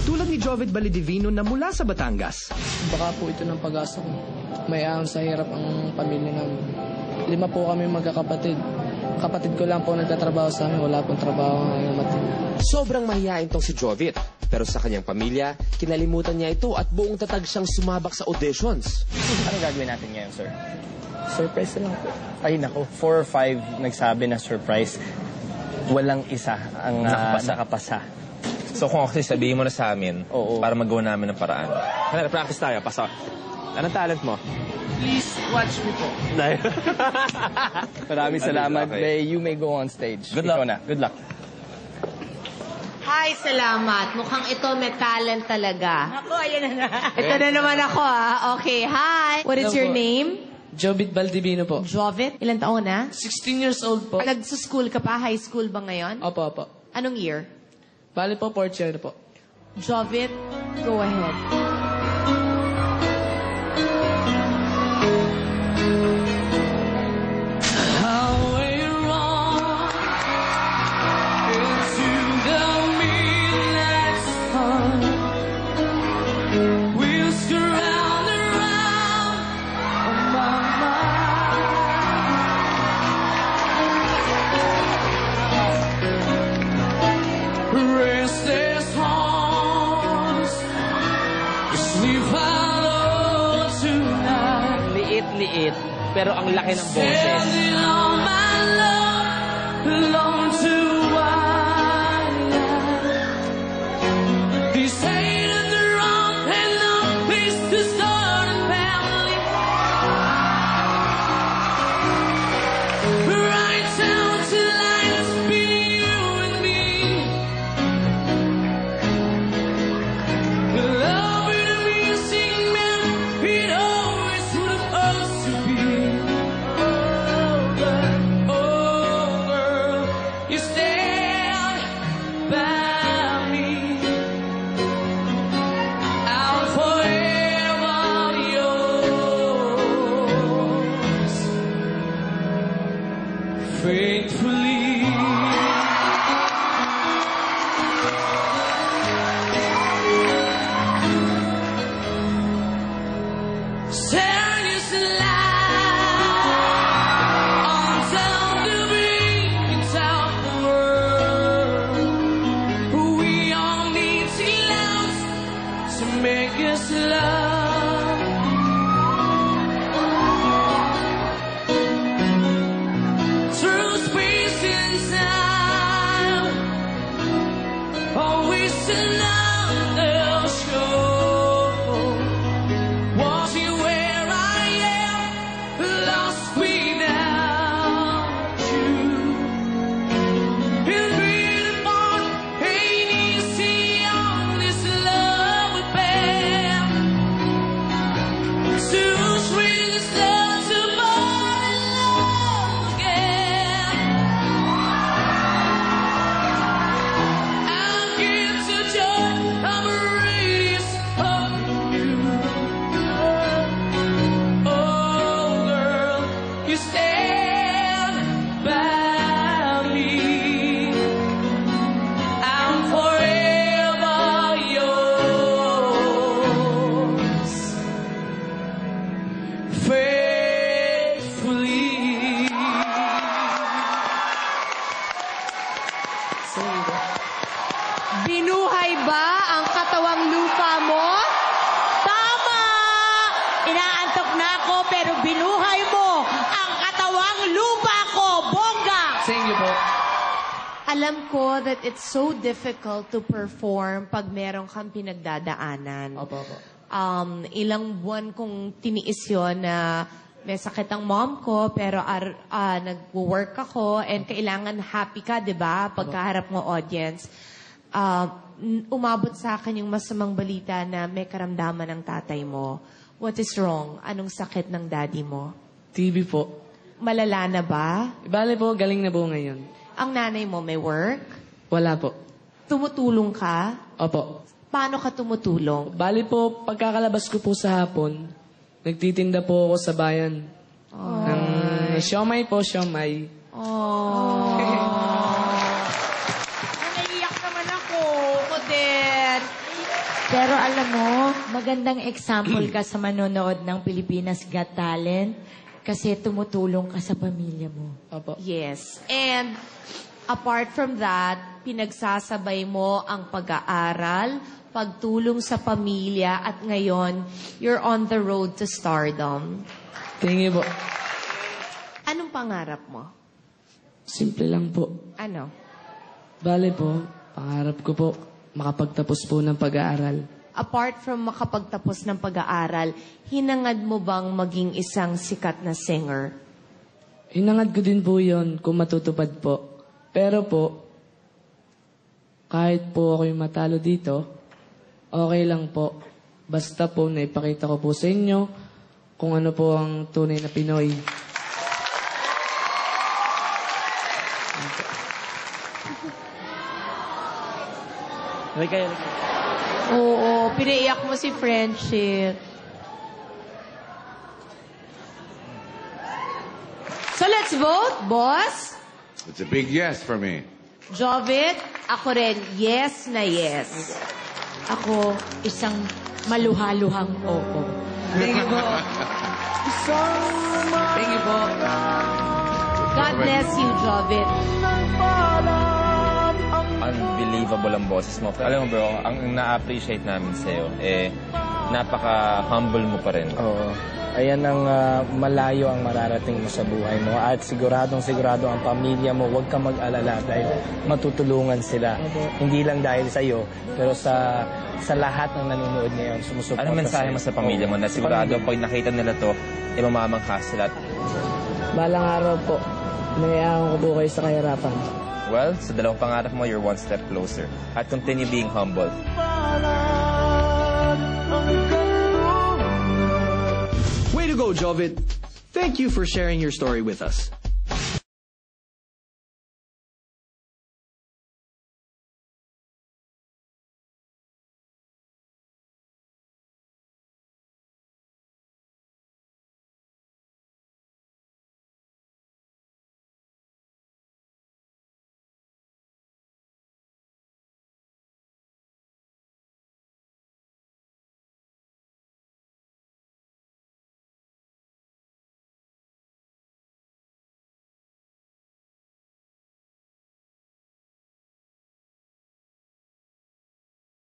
Tulad ni Jovet Balidivino na mula sa Batangas. Baka po ito ng pag-asa ko. May ahon sa hirap ang pamilya namin. 5 po kami magkakapatid. Kapatid ko lang po nagtatrabaho sa amin. Wala pong trabaho ngayong matindi. Sobrang mahihain tong si Jovit. Pero sa kanyang pamilya, kinalimutan niya ito at buong tatag siyang sumabak sa auditions. Anong gagawin natin ngayon, sir? Surprise lang po. Ay, nako. 4 or 5 nagsabi na surprise. Walang isa ang nakapasa. So kung kasi sabihin mo na sa amin, Oo. para magawa namin ng paraan. Kaya practice tayo, pasa. Anong talent mo? Please watch me po. Maraming salamat. Okay. You may go on stage. Good luck. Ikaw na. Good luck. Hi, salamat. Mukhang ito may talent talaga. Ako, ayan na. Ito na naman ako, Okay, hi. What is Hello your po. name? Jovit Baldivino po. Jovet. Ilan taon na? 16 years old po. Nagsuschool ka pa? High school ba ngayon? Opo, opo. Anong year? Bali po, 4th year na po. Jovet, go ahead. Liit, pero ang laki ng boses. Binuhay ba ang katawang lupa mo? Tama! Inaantok na ako, pero binuhay mo ang katawang lupa ko, bongga! Thank you po. Alam ko that it's so difficult to perform pag meron kang pinagdadaanan. Opo, opo. Ilang buwan kong tiniis yun na may sakit ang mom ko, pero nag-work ako and kailangan happy ka, di ba? Pagkaharap mo audience. Umabot sa akin yung masamang balita na may karamdaman ng tatay mo. What is wrong? Anong sakit ng daddy mo? TV po. Malala na ba? Bali po, galing na po ngayon. Ang nanay mo may work? Wala po. Tumutulong ka? Opo. Paano ka tumutulong? Bali po, pagkakalabas ko po sa hapon, nagtitinda po ako sa bayan. Ng siomay po, siomay. Oh. Naiiyak naman ako. Ako din. Pero alam mo, magandang example ka sa manonood ng Pilipinas Got Talent kasi tumutulong ka sa pamilya mo. Opo. Yes. And apart from that, pinagsasabay mo ang pag-aaral, pagtulong sa pamilya, at ngayon, you're on the road to stardom. Thank you po. Anong pangarap mo? Simple lang po. Ano? Bale po, pangarap ko po, makapagtapos po ng pag-aaral. Apart from makapagtapos ng pag-aaral, hinangad mo bang maging isang sikat na singer? Hinangad ko din po yun kung matutupad po. Pero po, kahit po ako'y matalo dito, okay lang po. Basta po naipakita ko po sa inyo kung ano po ang tunay na Pinoy. Oo, pinaiyak mo si Friendship. So let's vote, boss. It's a big yes for me. Jovit, ako rin, yes na yes. Ako, isang maluhaluhang oo. Thank you po. Thank you po. God bless you, Jovit. Unbelievable ang boses mo. Alam mo bro, ang na-appreciate namin sa'yo, napaka-humble mo pa rin. Oo. Ayan ang malayo ang mararating mo sa buhay mo. At siguradong ang pamilya mo, huwag kang mag-alala dahil matutulungan sila. Hindi lang dahil sa'yo, pero sa lahat ng nanonood ngayon, sumusuporta Anong mensahe mo sa pamilya mo na sigurado pag nakita nila to, mamamangha sila? Balang araw po, nangyayahan ko po kayo sa kahirapan. Well, sa dalawang pangarap mo, you're one step closer. At continue being humble. Way to go, Jovit. Thank you for sharing your story with us.